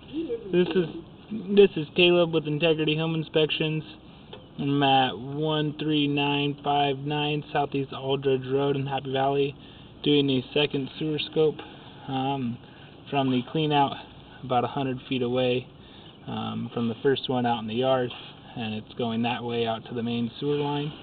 This is Caleb with Integrity Home Inspections. I'm at 13959 Southeast Aldridge Road in Happy Valley, doing a second sewer scope from the clean out about 100 feet away from the first one out in the yard, and it's going that way out to the main sewer line.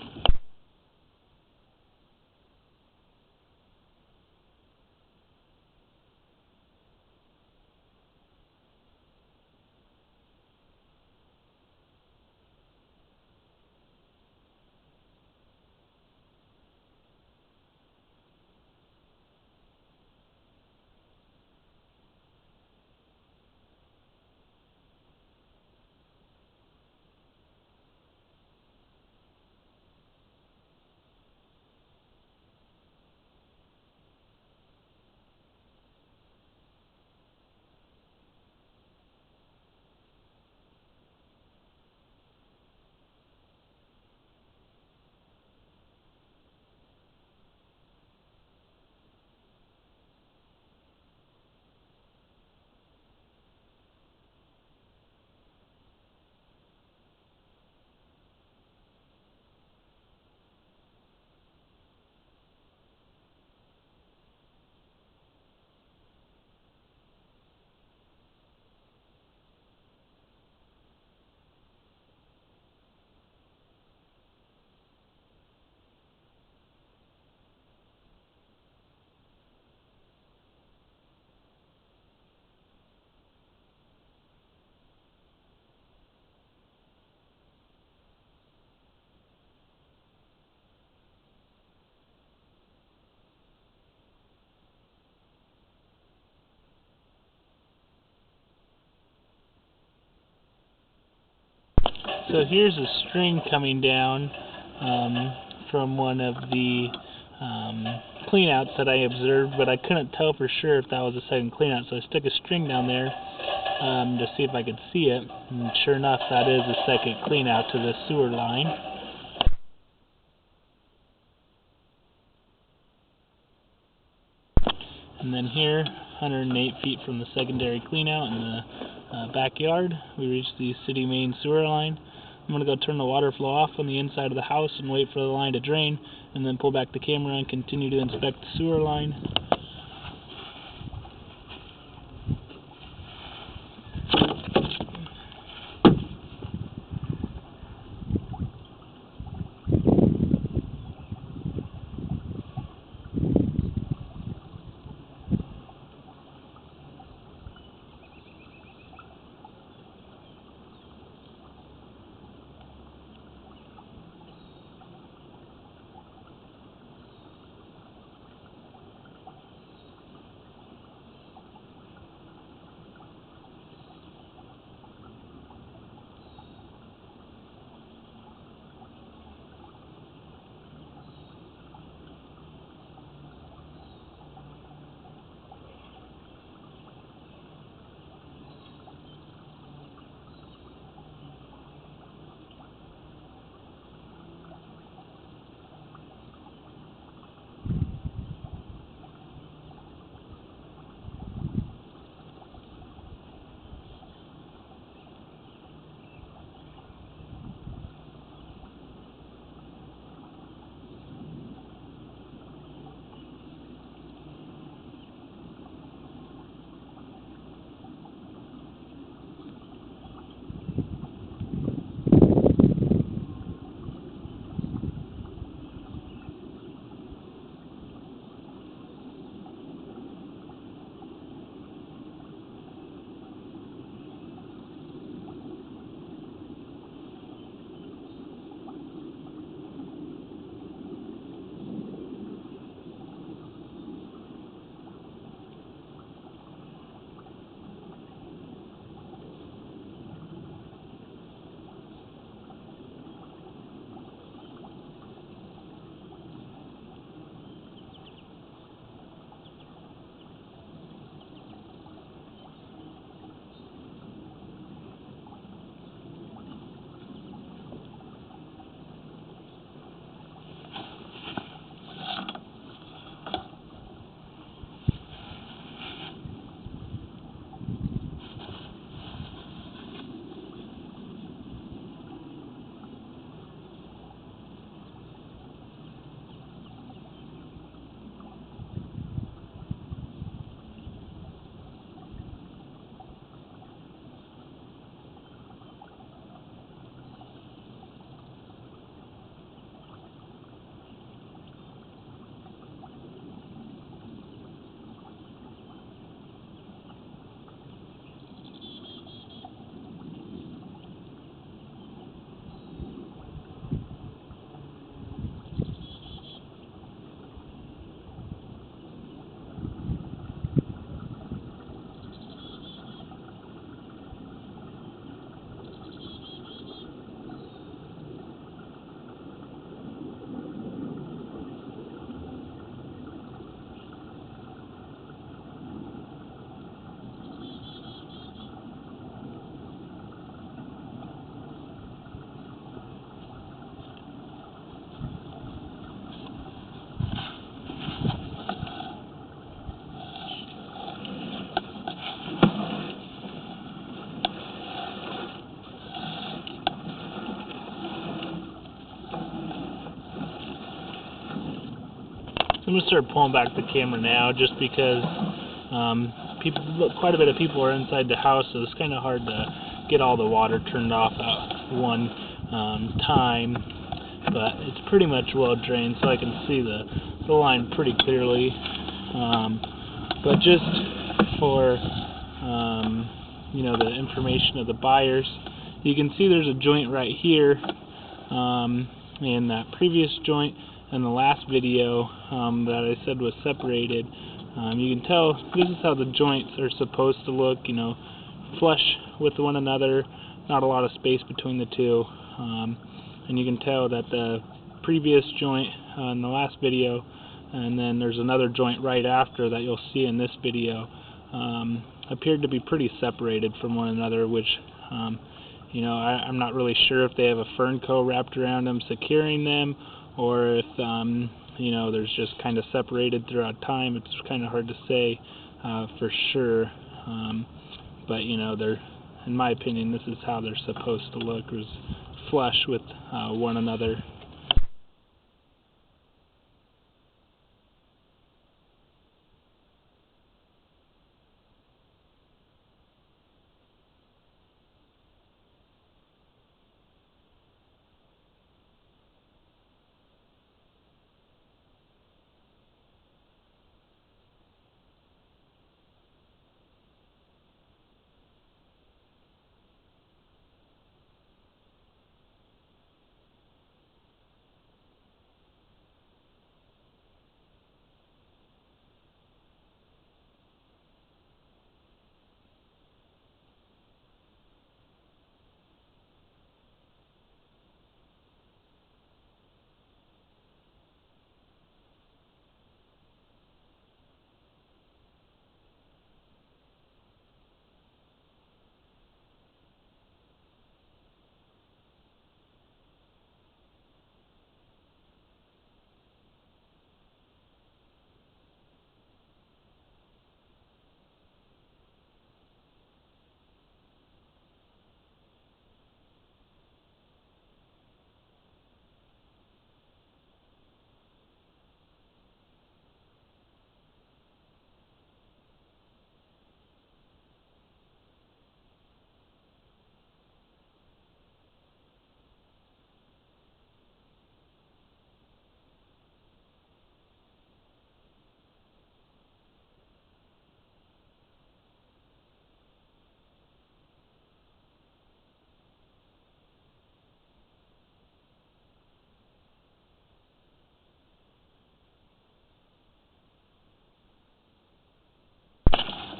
So here's a string coming down from one of the cleanouts that I observed, but I couldn't tell for sure if that was a second cleanout, so I stuck a string down there to see if I could see it, and sure enough, that is a second cleanout to the sewer line. And then here, 108 feet from the secondary cleanout in the backyard, we reach the city main sewer line. I'm going to go turn the water flow off on the inside of the house and wait for the line to drain, and then pull back the camera and continue to inspect the sewer line. I'm gonna start pulling back the camera now, just because quite a bit of people are inside the house, so it's kind of hard to get all the water turned off at one time. But it's pretty much well drained, so I can see the line pretty clearly. But just for the information of the buyers, you can see there's a joint right here in that previous joint and the last video that I said was separated. You can tell this is how the joints are supposed to look, flush with one another, not a lot of space between the two. And you can tell that the previous joint in the last video, and then there's another joint right after that you'll see in this video, appeared to be pretty separated from one another, which I'm not really sure if they have a fern coat wrapped around them securing them, or if there's just kind of separated throughout time. It's kind of hard to say for sure, but they're, in my opinion, this is how they're supposed to look, is flush with one another.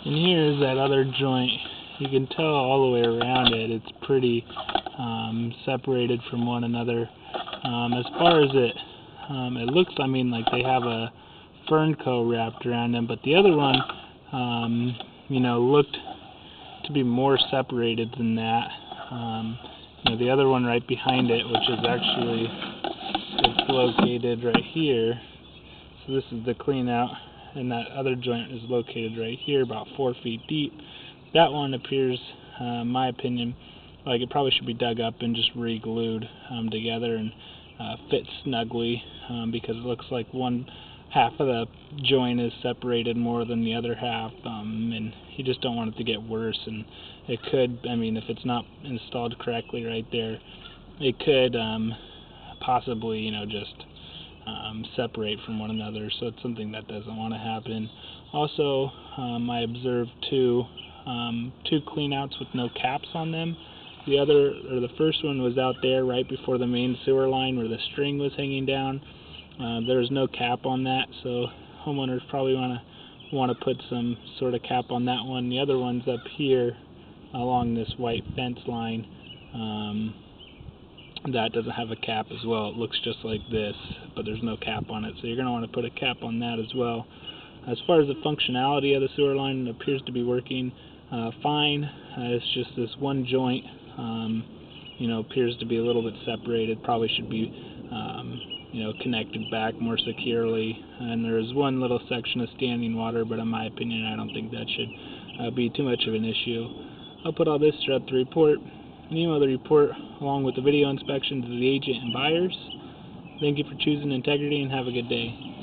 And here's that other joint. You can tell all the way around it, it's pretty separated from one another. As far as it looks, like they have a fern coat wrapped around them, but the other one, looked to be more separated than that. The other one right behind it, which is actually, it's located right here. So this is the clean out, and that other joint is located right here, about 4 feet deep. That one appears, in my opinion, like it probably should be dug up and just re-glued together and fit snugly, because it looks like one half of the joint is separated more than the other half, and you just don't want it to get worse. And it could, if it's not installed correctly right there, it could possibly, just separate from one another. So it's something that doesn't want to happen. Also, I observed two cleanouts with no caps on them. The first one was out there right before the main sewer line where the string was hanging down. There was no cap on that, so homeowners probably want to put some sort of cap on that one. The other one's up here along this white fence line. That doesn't have a cap as well. It looks just like this, but there's no cap on it, so you're going to want to put a cap on that as well. As far as the functionality of the sewer line, it appears to be working fine. It's just this one joint, appears to be a little bit separated. Probably should be, connected back more securely. And there is one little section of standing water, but in my opinion, I don't think that should be too much of an issue. I'll put all this throughout the report and email the report along with the video inspection to the agent and buyers. Thank you for choosing integrity, and have a good day.